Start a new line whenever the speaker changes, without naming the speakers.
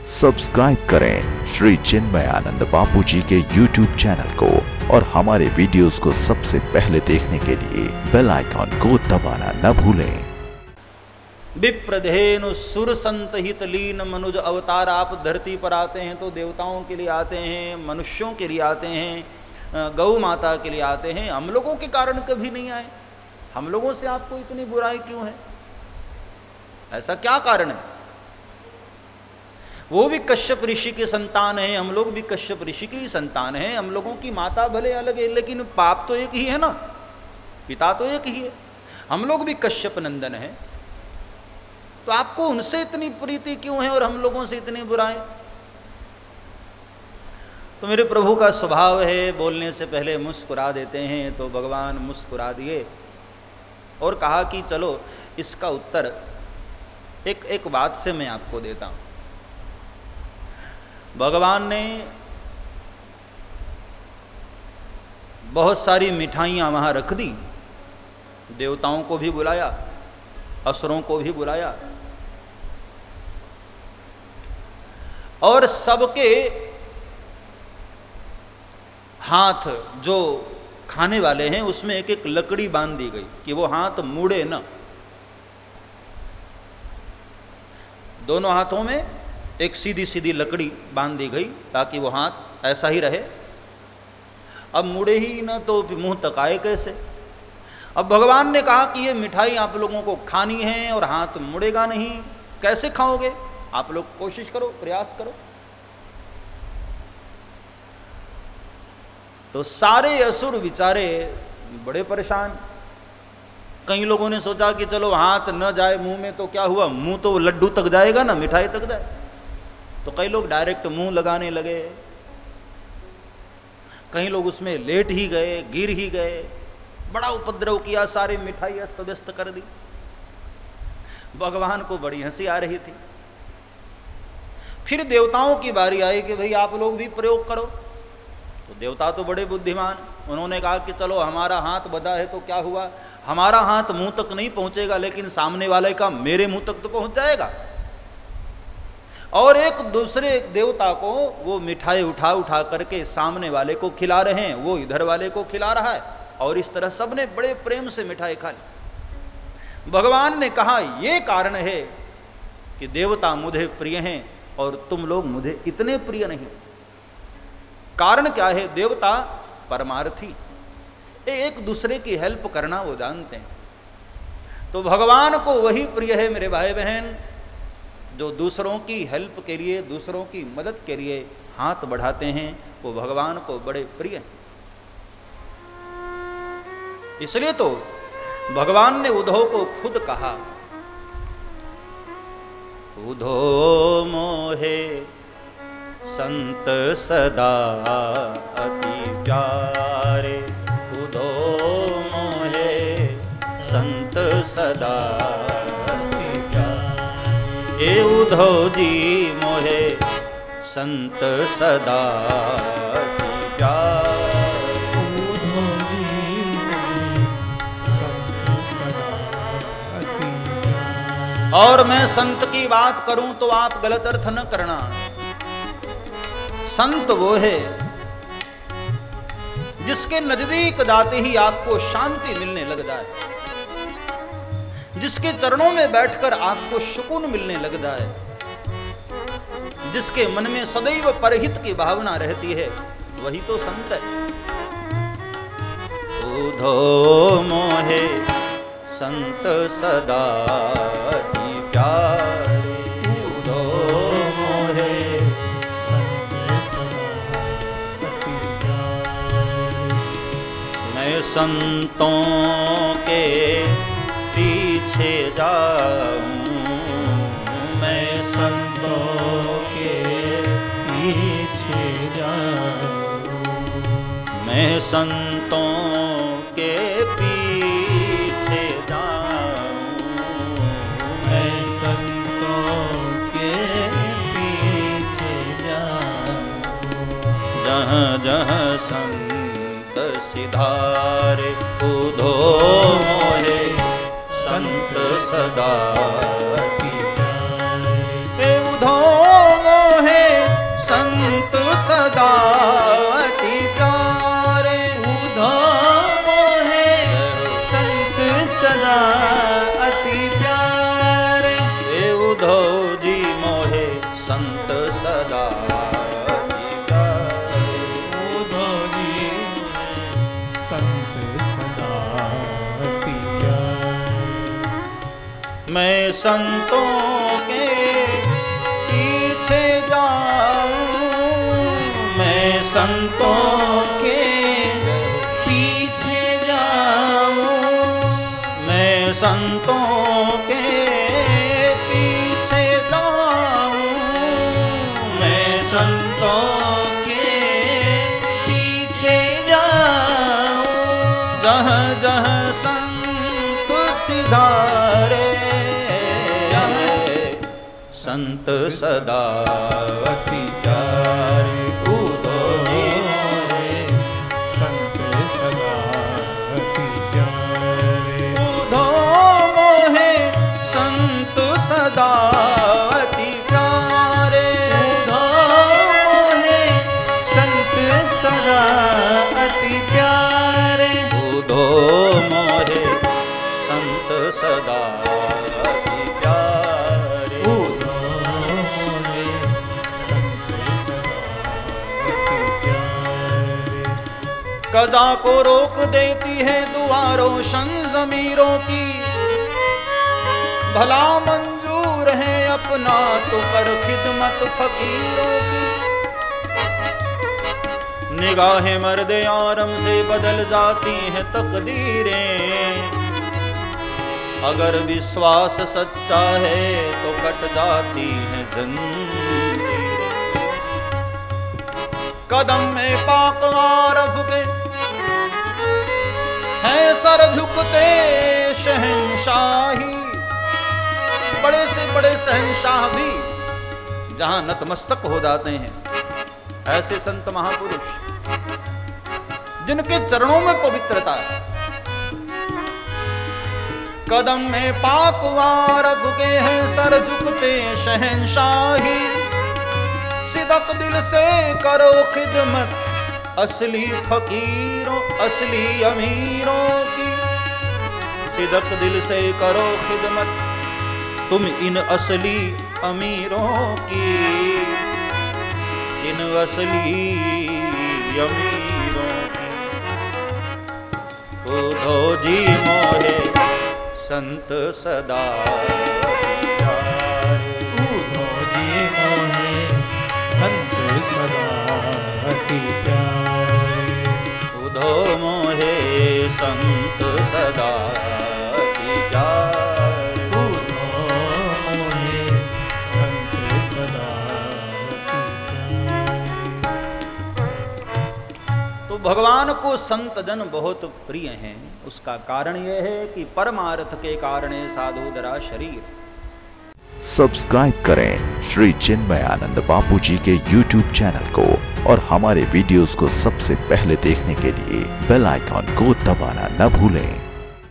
Subscribe करें श्री चिन्मयानंद बापू जी के YouTube channel को और हमारे वीडियोस को सबसे पहले देखने के लिए बेल आइकॉन को दबाना न भूलें।
विप्रधेनु सुर संत हित लीन मनुज अवतार। आप धरती पर आते हैं तो देवताओं के लिए आते हैं, मनुष्यों के लिए आते हैं, गौ माता के लिए आते हैं। हम लोगों के कारण कभी नहीं आए। हम लोगों से आपको इतनी बुराई क्यों है? ऐसा क्या कारण है? वो भी कश्यप ऋषि के संतान हैं, हम लोग भी कश्यप ऋषि के ही संतान हैं। हम लोगों की माता भले अलग है लेकिन पाप तो एक ही है ना, पिता तो एक ही है। हम लोग भी कश्यप नंदन हैं, तो आपको उनसे इतनी प्रीति क्यों है और हम लोगों से इतनी बुराई? तो मेरे प्रभु का स्वभाव है बोलने से पहले मुस्कुरा देते हैं, तो भगवान मुस्कुरा दिए और कहा कि चलो इसका उत्तर एक बात से मैं आपको देता हूं। भगवान ने बहुत सारी मिठाइयां वहां रख दी, देवताओं को भी बुलाया, असुरों को भी बुलाया, और सबके हाथ जो खाने वाले हैं उसमें एक एक लकड़ी बांध दी गई कि वो हाथ मुड़े न। दोनों हाथों में एक सीधी सीधी लकड़ी बांध दी गई ताकि वो हाथ ऐसा ही रहे। अब मुड़े ही ना तो मुंह तक आए कैसे? अब भगवान ने कहा कि ये मिठाई आप लोगों को खानी है और हाथ मुड़ेगा नहीं, कैसे खाओगे? आप लोग कोशिश करो, प्रयास करो। तो सारे असुर बेचारे बड़े परेशान। कई लोगों ने सोचा कि चलो हाथ न जाए मुंह में तो क्या हुआ, मुंह तो लड्डू तक जाएगा ना, मिठाई तक जाए। तो कई लोग डायरेक्ट मुंह लगाने लगे, कई लोग उसमें लेट ही गए, गिर ही गए, बड़ा उपद्रव किया, सारी मिठाई अस्त व्यस्त कर दी। भगवान को बड़ी हंसी आ रही थी। फिर देवताओं की बारी आई कि भाई आप लोग भी प्रयोग करो। तो देवता तो बड़े बुद्धिमान, उन्होंने कहा कि चलो हमारा हाथ बंधा है तो क्या हुआ, हमारा हाथ मुंह तक नहीं पहुंचेगा लेकिन सामने वाले का मेरे मुंह तक तो पहुंच जाएगा। और एक दूसरे देवता को वो मिठाई उठा उठा करके सामने वाले को खिला रहे हैं, वो इधर वाले को खिला रहा है, और इस तरह सबने बड़े प्रेम से मिठाई खा ली। भगवान ने कहा ये कारण है कि देवता मुझे प्रिय हैं और तुम लोग मुझे इतने प्रिय नहीं। कारण क्या है? देवता परमार्थी, एक दूसरे की हेल्प करना वो जानते हैं। तो भगवान को वही प्रिय है मेरे भाई बहन जो दूसरों की हेल्प के लिए, दूसरों की मदद के लिए हाथ बढ़ाते हैं, वो भगवान को बड़े प्रिय हैं। इसलिए तो भगवान ने उद्धव को खुद कहा, उद्धव मोहे संत सदा अति प्यारे, उद्धव मोहे संत सदा अति प्यारे। ए उद्धव जी मोहे संत सदा अति प्यारे,
उद्धव जी मोहे संत सदा अति प्यारे।
और मैं संत की बात करूं तो आप गलत अर्थ न करना। संत वो है जिसके नजदीक जाते ही आपको शांति मिलने लग जाए, जिसके चरणों में बैठकर आपको सुकून मिलने लग जाए, जिसके मन में सदैव परहित की भावना रहती है, वही तो संत है। उद्धव मोहे संत सदा अति प्यारे, उद्धव मोहे संतों के पीछे जाऊं, मैं संतों के पीछे जाऊं, मैं संतों के पीछे जाऊं, मैं संतों के पीछे जाऊं। जहाँ जहाँ संत सिधारे, उद्धव मोहे संत सदा की। उद्धव संत सदा अति प्यारे।
उधो जी संत सदा अति प्यारे।
मैं संतों के पीछे जाऊं, मैं संतों
के पीछे जाऊं,
मैं संतों के पीछे जाऊं, मैं
संतों के पीछे जाऊं,
जहाँ जहाँ संत सिधारे, संत सदा अति प्यारे। उधो
संत सदा अति प्यारे।
उधो मोहे संत सदा अति प्यारे।
उधो मोहे संत सदा अति प्यारे।
उधो मोहे संत सदा अति प्यारे।
उधो मोहे संत सदा अति प्यारे।
कज़ा को रोक देती है दुआ रोशन ज़मीरों की, भला मंजूर है अपना तो कर खिदमत फकीरों की। निगाहें मर्दे आरम से बदल जाती हैं तकदीरें, अगर विश्वास सच्चा है तो कट जाती हैं ज़ंजीरें। कदम में पाक आरफ के है सर झुकते शहंशाही, बड़े से बड़े शहंशाह भी जहां नतमस्तक हो जाते हैं, ऐसे संत महापुरुष जिनके चरणों में पवित्रता है। कदम में पाक आरफ के हैं सर झुकते शहंशाही, सिदक दिल से करो खिदमत असली फकीरों असली अमीरों की। सिदक दिल से करो खिदमत तुम इन असली अमीरों की, इन असली अमीरों की। उधो जी मोहे संत सदा प्यारे।
उधो जी मोहे संत सदा अति प्यारे।
उधो मोहे संत सदा अति प्यारे।
उधो मोहे संत सदा अति प्यारे।
तो भगवान को संत जन बहुत प्रिय हैं। उसका कारण यह है कि परमार्थ के कारण साधु दरा शरीर।
सब्सक्राइब करें श्री चिन्मयानंद बापू जी के YouTube चैनल को और हमारे वीडियोस को सबसे पहले देखने के लिए बेल आइकॉन को दबाना न भूलें।